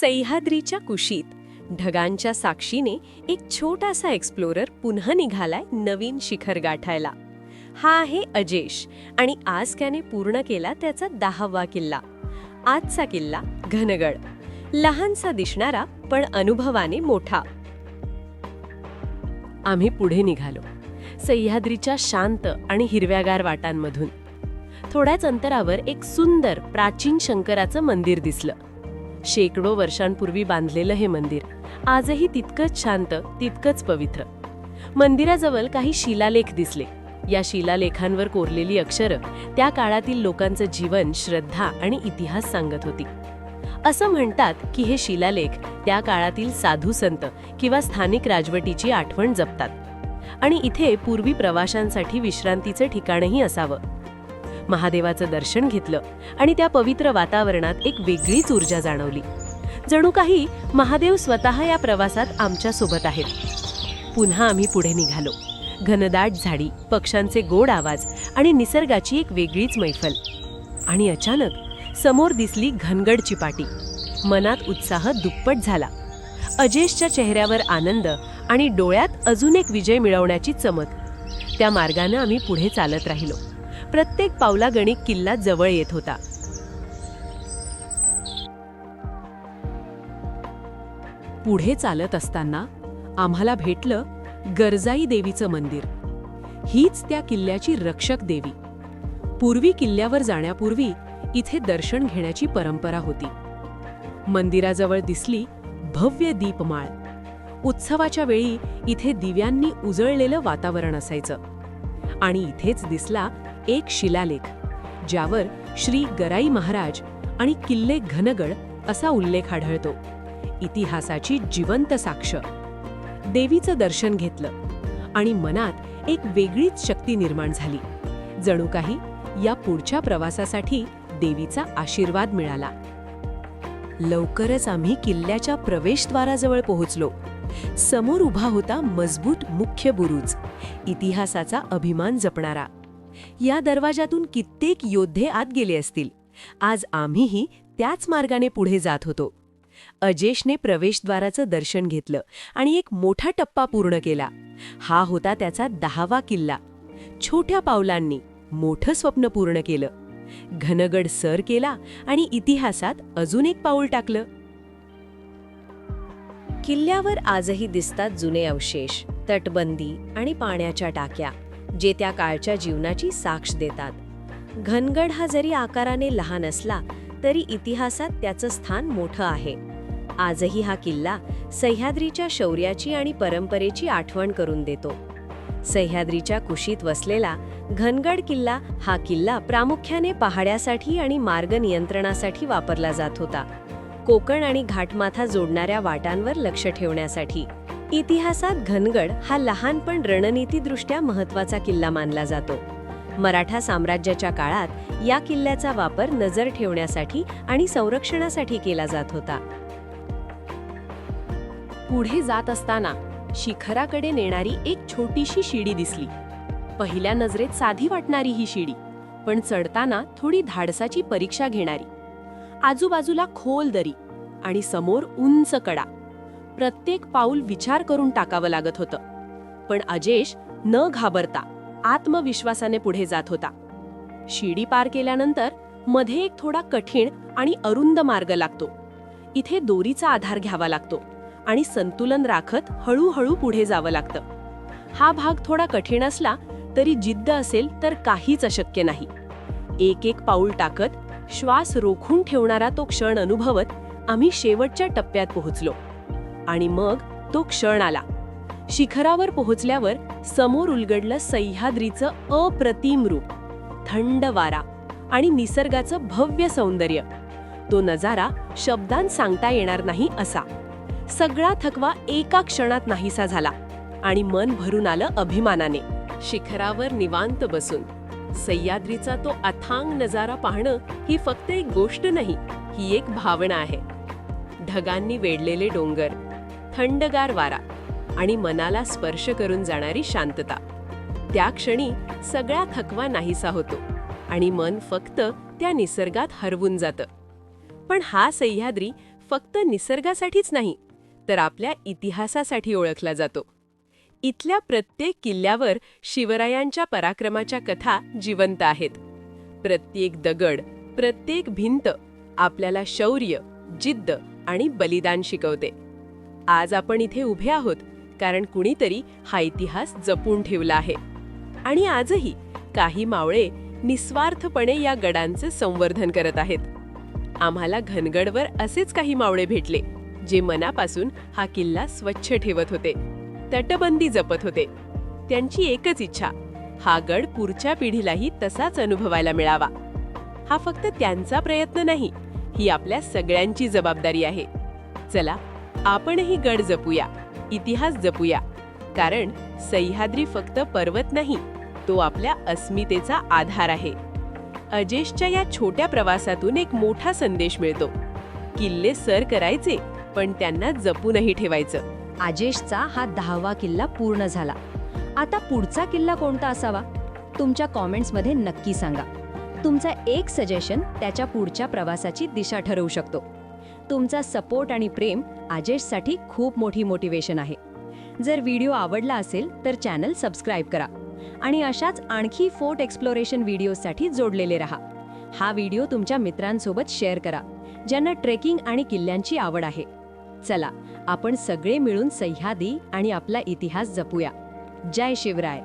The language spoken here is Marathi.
सह्याद्रीच्या कुशीत ढगांच्या साक्षीने एक छोटासा एक्सप्लोरर पुन्हा निघालाय नवीन शिखर गाठायला. हा आहे अजेश आणि आज त्याने पूर्ण केला त्याचा 10वा किल्ला. आजचा किल्ला घनगड, लहानसा दिसणारा पण अनुभवाने मोठा. आम्ही पुढे निघालो सह्याद्रीच्या शांत आणि हिरव्यागार वाटांमधून. थोड्याच अंतरावर एक सुंदर प्राचीन शंकराचं मंदिर दिसलं. शेकडो वर्षांपूर्वी बांधलेलं हे मंदिर आजही तितकंच शांत, तितकंच पवित्र. मंदिराजवळ काही शिलालेख दिसले. या शिलालेखांवर कोरलेली अक्षरं त्या काळातील लोकांचं जीवन, श्रद्धा आणि इतिहास सांगत होती. असं म्हणतात की हे शिलालेख त्या काळातील साधू संत किंवा स्थानिक राजवटीची आठवण जपतात आणि इथे पूर्वी प्रवाशांसाठी विश्रांतीचं ठिकाणही असावं. महादेवाचं दर्शन घेतलं आणि त्या पवित्र वातावरणात एक वेगळीच ऊर्जा जाणवली. जणू काही महादेव स्वतः या प्रवासात आमच्या सोबत आहेत. पुन्हा आम्ही पुढे निघालो. घनदाट झाडी, पक्ष्यांचे गोड आवाज आणि निसर्गाची एक वेगळीच मैफल. आणि अचानक समोर दिसली घनगडची पाटी. मनात उत्साह दुप्पट झाला. अजेशच्या चेहऱ्यावर आनंद आणि डोळ्यात अजून एक विजय मिळवण्याची चमक. त्या मार्गाने आम्ही पुढे चालत राहिलो. प्रत्येक पावलागणिक किल्ला जवळ येत होता. पुढे चालत असताना आम्हाला भेटलं गरजाई देवीचं मंदिर. हीच त्या किल्ल्याची रक्षक देवी. पूर्वी किल्ल्यावर जाण्यापूर्वी इथे दर्शन घेण्याची परंपरा होती. मंदिराजवळ दिसली भव्य दीपमाळ. उत्सवाच्या वेळी इथे दिव्यांनी उजळलेलं वातावरण असायचं. आणि इथेच दिसला एक शिलालेख, ज्यावर श्री गराई महाराज आणि किल्ले घनगड असा उल्लेख आढळतो. इतिहासाची जिवंत साक्ष. देवीचं दर्शन घेतलं आणि मनात एक वेगळीच शक्ती निर्माण झाली. जणू काही या पुढच्या प्रवासासाठी देवीचा आशीर्वाद मिळाला. लवकरच आम्ही किल्ल्याच्या प्रवेशद्वाराजवळ पोहोचलो. समोर उभा होता मजबूत मुख्य बुरुज, इतिहासाचा अभिमान जपणारा. या दरवाजातून कित्येक योद्धे आत गेले असतील. आज आम्हीही त्याच मार्गाने पुढे जात होतो. अजेशने प्रवेशद्वाराचं दर्शन घेतलं आणि एक मोठा टप्पा पूर्ण केला. हा होता त्याचा 10वा किल्ला. छोट्या पावलांनी मोठं स्वप्न पूर्ण केलं. घनगड सर केला आणि इतिहासात अजून एक पाऊल टाकलं. किल्ल्यावर आजही दिसतात जुने अवशेष, तटबंदी आणि पाण्याच्या टाक्या, जे त्या काळच्या जीवनाची साक्ष देतात. घनगड हा जरी आकाराने लहान असला तरी इतिहासात त्याचं स्थान मोठं आहे. आजही हा किल्ला सह्याद्रीच्या शौर्याची आणि परंपरेची आठवण करून देतो. सह्याद्रीच्या कुशीत वसलेला घनगड किल्ला हा किल्ला प्रामुख्याने पहाड्यासाठी आणि मार्ग नियंत्रणासाठी वापरला जात होता. कोकण आणि घाटमाथा जोडणाऱ्या वाटांवर लक्ष ठेवण्यासाठी. इतिहासात घनगड हा लहान पण रणनीतीदृष्ट्या महत्त्वाचा किल्ला मानला जातो. मराठा साम्राज्याच्या काळात या किल्ल्याचा वापर नजर ठेवण्यासाठी आणि संरक्षणासाठी केला जात होता. पुढे जात असताना शिखराकडे नेणारी एक छोटीशी शिडी दिसली. पहिल्या नजरेत साधी वाटणारी ही शिडी, पण चढताना थोडी धाडसाची परीक्षा घेणारी. आजूबाजूला खोल दरी आणि समोर उंच कडा. प्रत्येक पाऊल विचार करून टाकावं लागत होतं. पण अजेश न घाबरता आत्मविश्वासाने पुढे जात होता. शिडी पार केल्यानंतर मध्ये एक थोडा कठीण आणि अरुंद मार्ग लागतो. इथे दोरीचा आधार घ्यावा लागतो आणि संतुलन राखत हळूहळू पुढे जावं लागतं. हा भाग थोडा कठीण असला तरी जिद्द असेल तर काहीच अशक्य नाही. एक एक पाऊल टाकत, श्वास रोखून ठेवणारा तो क्षण अनुभवत आम्ही शेवटच्या टप्प्यात पोहोचलो. आणि मग तो क्षण आला. शिखरावर पोहोचल्यावर समोर उलगडलं सह्याद्रीचं अप्रतिम रूप. थंड वारा आणि निसर्गाचं भव्य सौंदर्य. तो नजारा शब्दांत सांगता येणार नाही असा. सगळा थकवा एका क्षणात नाहीसा झाला आणि मन भरून आलं अभिमानाने. शिखरावर निवांत बसून सह्याद्रीचा तो अथांग नजारा पाहणं ही फक्त एक गोष्ट नाही, ही एक भावना आहे. ढगांनी वेढलेले डोंगर, थंडगार वारा आणि मनाला स्पर्श करून जाणारी शांतता. त्या क्षणी सगळा थकवा नाहीसा होतो आणि मन फक्त त्या निसर्गात हरवून जातं. पण हा सह्याद्री फक्त निसर्गासाठीच नाही तर आपल्या इतिहासासाठी ओळखला जातो. इथल्या प्रत्येक किल्ल्यावर शिवरायांच्या पराक्रमाच्या कथा जिवंत आहेत. प्रत्येक दगड, प्रत्येक भिंत आपल्याला शौर्य, जिद्द आणि बलिदान शिकवते. आज आपण इथे उभे आहोत कारण कुणीतरी हा इतिहास जपून ठेवला आहे. आणि आजही काही मावळे निस्वार्थपणे या गडांचे संवर्धन करत आहेत. आम्हाला घनगडवर असेच काही मावळे भेटले जे मनापासून हा किल्ला स्वच्छ ठेवत होते, तटबंदी जपत होते. त्यांची एकच इच्छा, हा गड पुढच्या पिढीलाही तसाच अनुभवायला मिळावा. हा फक्त त्यांचा प्रयत्न नाही, ही आपल्या सगळ्यांची जबाबदारी आहे. चला आपणही गड जपूया, इतिहास जपूया, कारण सह्याद्री फक्त पर्वत नाही, तो आपल्या अस्मितेचा आधार आहे. अजेशच्या या छोट्या प्रवासातून एक मोठा संदेश मिळतो. किल्ले सर करायचे, पण त्यांना जपूनही ठेवायचं. अजेशचा हा 10वा किल्ला पूर्ण झाला. आता पुढचा किल्ला कोणता असावा? तुमच्या कॉमेंट्समध्ये नक्की सांगा. तुमचा एक सजेशन त्याच्या पुढच्या प्रवासाची दिशा ठरवू शकतो. तुमचा सपोर्ट आणि प्रेम अजेशसाठी खूप मोठी मोटिवेशन आहे. जर व्हिडिओ आवडला असेल तर चॅनल सबस्क्राईब करा आणि अशाच आणखी फोर्ट एक्सप्लोरेशन व्हिडिओसाठी जोडलेले रहा. हा व्हिडिओ तुमच्या मित्रांसोबत शेअर करा ज्यांना ट्रेकिंग आणि किल्ल्यांची आवड आहे. चला आपण सगळे मिळून सह्याद्री आणि आपला इतिहास जपूया. जय शिवराय.